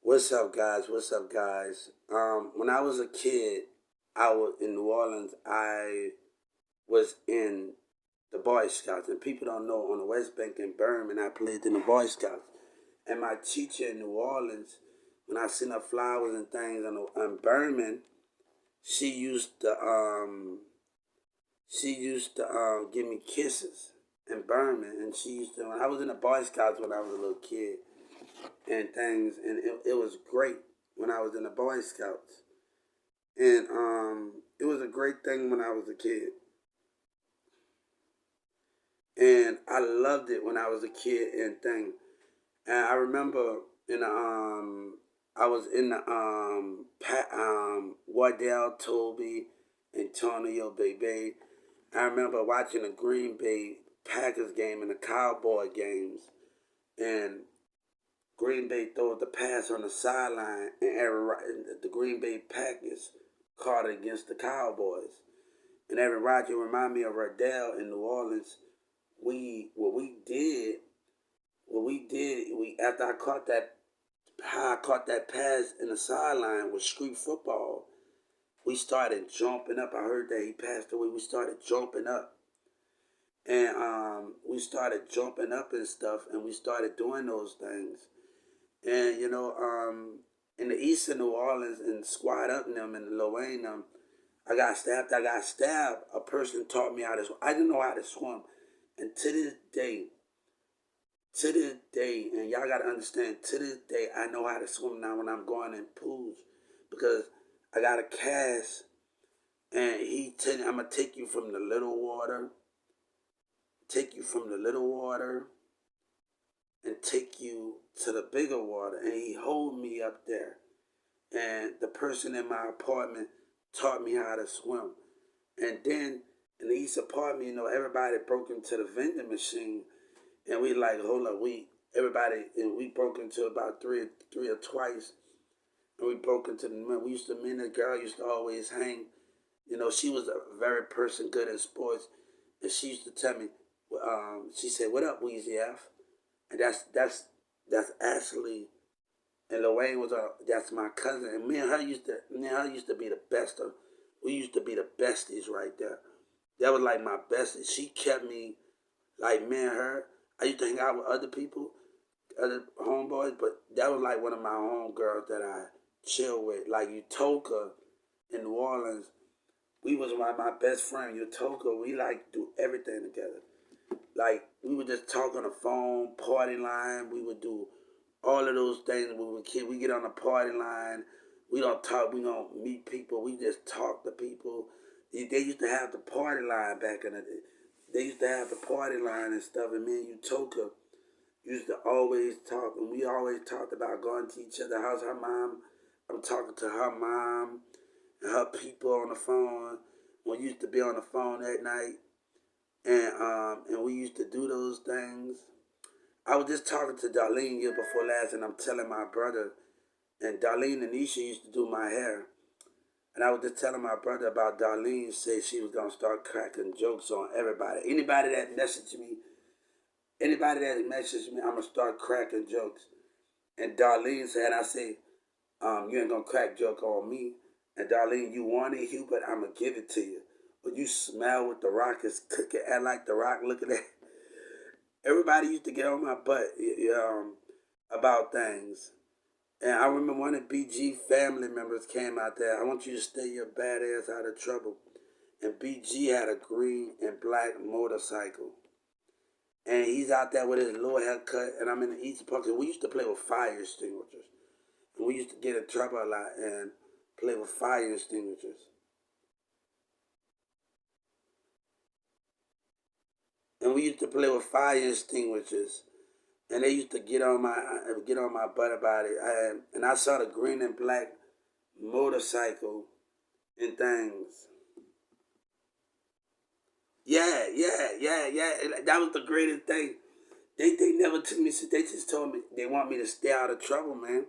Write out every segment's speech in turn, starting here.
What's up, guys? What's up, guys? When I was a kid, I was in New Orleans. I was in the Boy Scouts, and people don't know on the West Bank in Birmingham, I played in the Boy Scouts. And my teacher in New Orleans, when I seen her flowers and things in Birmingham, she used to give me kisses in Birmingham, and she used to. When I was in the Boy Scouts when I was a little kid, and things, and it was great when I was in the Boy Scouts, and it was a great thing when I was a kid, and I loved it when I was a kid and thing, and I remember in the I was in the Wardell, Toby, Antonio, Bebe. I remember watching the Green Bay Packers game and the Cowboy games, and Green Bay throws the pass on the sideline, and the Green Bay Packers caught it against the Cowboys. And Aaron Rodgers remind me of Riddell in New Orleans. We what we did, we after I caught that how I caught that pass in the sideline with street football. We started jumping up. I heard that he passed away. We started jumping up, and we started jumping up and stuff, and we started doing those things. And in the east of New Orleans and Squad up them and Lorain them, I got stabbed. A person taught me how to swim. I didn't know how to swim. And to this day, and y'all gotta understand, to this day, I know how to swim now when I'm going in pools. Because I got a cast, and I'm gonna take you from the little water, and take you to the bigger water. And he hold me up there. And the person in my apartment taught me how to swim. And then in the East apartment, everybody broke into the vending machine, and we like, hold up, we broke into about three or twice, and we broke into me and the girl used to always hang. She was a very person good at sports, and she used to tell me, she said, "What up, Weezy F?" And that's actually, and Lorraine that's my cousin, and me and her used to be the best of. We used to be the besties right there. That was like my bestie. She kept me like, me and her. I used to hang out with other people, other homeboys, but that was like one of my homegirls that I chill with. Like Utoka in New Orleans, we was my best friend. Utoka, we like do everything together. Like we would just talk on the phone, party line. We would do all of those things when we were kids. We get on the party line. We don't talk. We don't meet people. We just talk to people. They used to have the party line back in the day. They used to have the party line and stuff. And me and Utoka used to always talk. And we always talked about going to each other's house. Her mom, I'm talking to her mom and her people on the phone. We used to be on the phone at night. And we used to do those things. I was just talking to Darlene year before last, and I'm telling my brother, and Darlene and Nisha used to do my hair. And I was just telling my brother about Darlene said she was going to start cracking jokes on everybody. Anybody that messaged me, I'm going to start cracking jokes. And Darlene said, I say, you ain't going to crack joke on me. And Darlene, you want it, Hubert, I'm going to give it to you. But you smell what the Rock is cooking, act like the Rock looking at. Everybody used to get on my butt about things. And I remember one of BG family members came out there. I want you to stay your bad ass out of trouble. And BG had a green and black motorcycle. And he's out there with his little haircut. And I'm in the East Park. We used to play with fire extinguishers. And we used to get in trouble a lot and play with fire extinguishers. And we used to play with fire extinguishers. And they used to get on my butt about it. And I saw the green and black motorcycle and things. Yeah. That was the greatest thing. They never took me. They just told me they want me to stay out of trouble, man.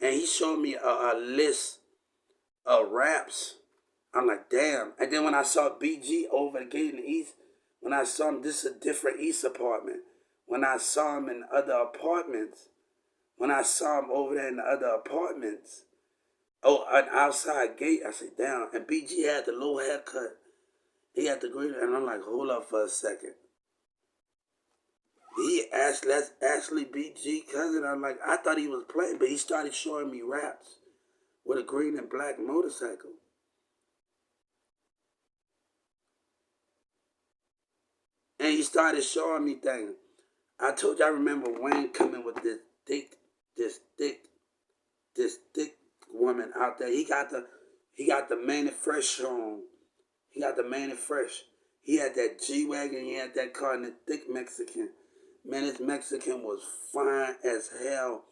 And he showed me a list of raps. I'm like, damn. And then when I saw BG over the gate in the East, when I saw him, this is a different East apartment. When I saw him in other apartments, When I saw him over there in the other apartments, oh, an outside gate, I said, damn. And BG had the low haircut. He had the green, and I'm like, hold up for a second. That's Ashley BG cousin. I'm like, I thought he was playing, but he started showing me raps with a green and black motorcycle. And he started showing me things. I told you I remember Wayne coming with this thick, this thick woman out there. He got the man fresh on. He got the man fresh. He had that G-Wagon, he had that car, and the thick Mexican. Man, this Mexican was fine as hell.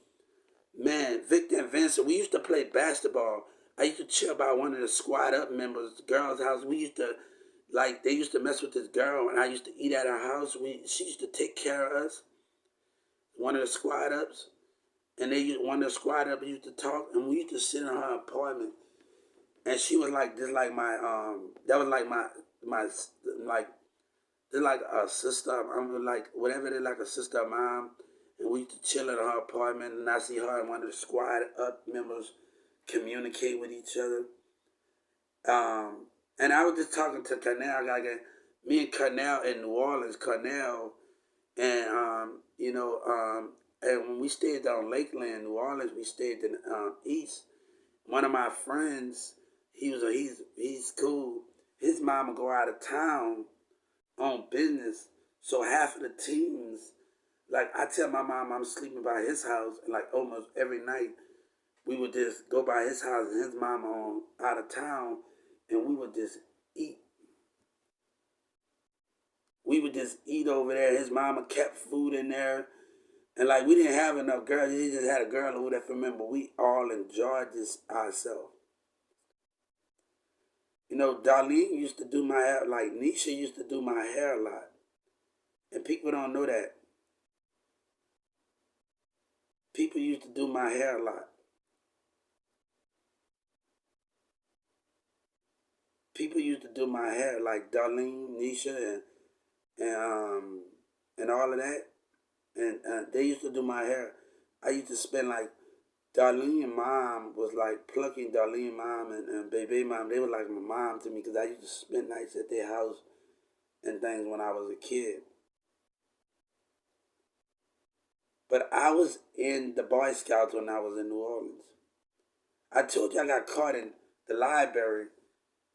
Man, Victor and Vincent, we used to play basketball. I used to chill by one of the squad up members, the girl's house. We used to, like, they used to mess with this girl, and I used to eat at her house. She used to take care of us, one of the squad ups. And one of the squad ups used to talk, and we used to sit in her apartment. And she was like, this like my, that was like my, like, they're like a sister. I'm like, whatever, they're like a sister of mine. And we used to chill in her apartment, and I see her and one of the squad up members communicate with each other. And I was just talking to Cornell. Me and Cornell in New Orleans, Cornell, and and when we stayed down Lakeland, New Orleans, we stayed in East. One of my friends, he's cool. His mama go out of town on business, so half of the teams, like I tell my mom I'm sleeping by his house, and like almost every night we would just go by his house and his mama on out of town, and we would just eat. We would just eat over there. His mama kept food in there, and like we didn't have enough girls. He just had a girl who would remember. We all enjoyed this ourselves. You know, Darlene used to do my hair, like Nisha used to do my hair a lot. And people don't know that. People used to do my hair a lot. People used to do my hair, like Darlene, Nisha, and all of that. And they used to do my hair. I used to spend like Darlene mom was like plucking Darlene mom and baby mom. They were like my mom to me because I used to spend nights at their house and things when I was a kid. But I was in the Boy Scouts when I was in New Orleans. I told you I got caught in the library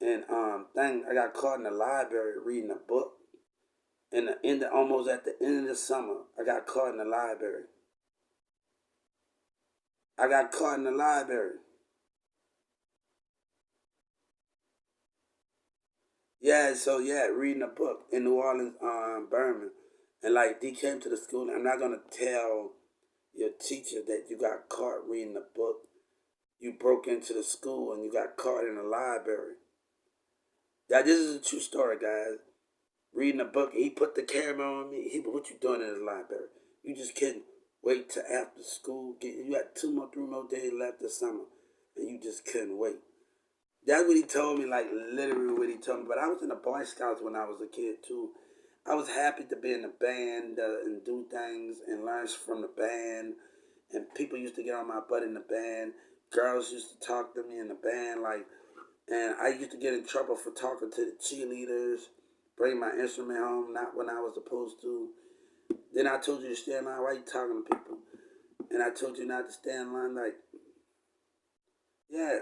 and I got caught in the library reading a book. And almost at the end of the summer, I got caught in the library. I got caught in the library. Yeah, so yeah, reading a book in New Orleans, Birmingham. And like they came to the school, I'm not gonna tell your teacher that you got caught reading a book. You broke into the school and you got caught in the library. That this is a true story, guys. Reading a book, he put the camera on me. He, what you doing in the library? You just couldn't wait till after school. You had 3 more days left this summer, and you just couldn't wait. That's what he told me, like literally what he told me. But I was in the Boy Scouts when I was a kid too. I was happy to be in the band and do things and learn from the band. And people used to get on my butt in the band. Girls used to talk to me in the band, like, and I used to get in trouble for talking to the cheerleaders, bring my instrument home, not when I was supposed to. Then I told you to stay in line. Why you talking to people? And I told you not to stay in line. Like, yeah.